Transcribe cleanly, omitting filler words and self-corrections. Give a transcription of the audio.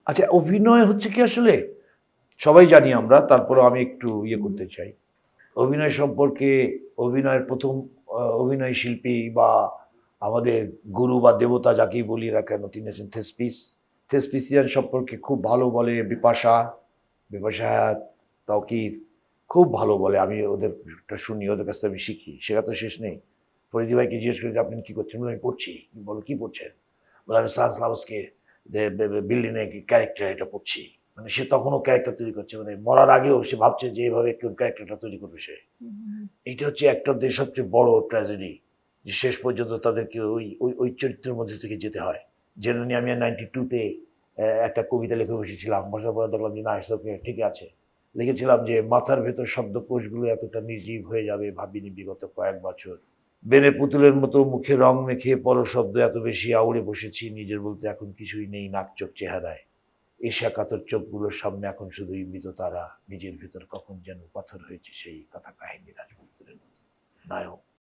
আচ্ছা, অভিনয় হচ্ছে কি আসলে সবাই জানি আমরা, তারপরেও আমি একটু করতে চাই। অভিনয় সম্পর্কে অভিনয়ের ১ম অভিনয় শিল্পী বা আমাদের গুরু বা দেবতা যাকেই বলি না কেন, তিনি হচ্ছেন থেসপিস। থেসপিসিয়ান সম্পর্কে খুব ভালো বলে বিপাশা, হায়াত, তাওকির খুব ভালো বলে। আমি ওদেরটা শুনি, ওদের কাছ থেকে আমি শিখি। শেখা তো শেষ নেই। ফরিদি ভাইকে জিজ্ঞেস করি যে, "আপনি কি করছেন?" বলে, "আমি পড়ছি।" বলো, "কি পড়ছেন?" বলে, "আমি স্টানিস্লাভস্কি যে বিল্ডিং এর ক্যারেক্টার এটা পড়ছি।" মানে সে তখনও ক্যারেক্টার তৈরি করছে। মানে মরার আগেও সে ভাবছে যে এভাবে কোন ক্যারেক্টারটা তৈরি করবে সে। হুম, হুম, হুম। এইটা হচ্ছে অ্যাক্টরদের সবচেয়ে বড় ট্র্যাজেডি, যে শেষ পর্যন্ত তাদেরকে ওই চরিত্রের মধ্যে থেকে যেতে হয়। যেটা নিয়ে আমি 92 তে একটা কবিতা লিখে বসেছিলাম। বসার পরে দেখলাম যে না, ইটস ওকে, ঠিকই আছে। লিখেছিলাম যে মাথার ভেতর শব্দকোষগুলো এতটা নির্জীব হয়ে যাবে ভাবিনি বিগত কয়েক বছর। বেনে পুতুলের মতো মুখে রং মেখে পরশব্দ এত বেশি আউড়ে বসেছি, নিজের বলতে এখন কিছুই নেই নাক চোখ চেহারায়। ঈর্ষাকাতর চোখগুলোর সামনে এখন শুধুই মৃত তারা, নিজের ভেতর কখন যেন পাথর হয়েছে সেই কথা কাহিনী রাজপুত্রের মতো। নায়ক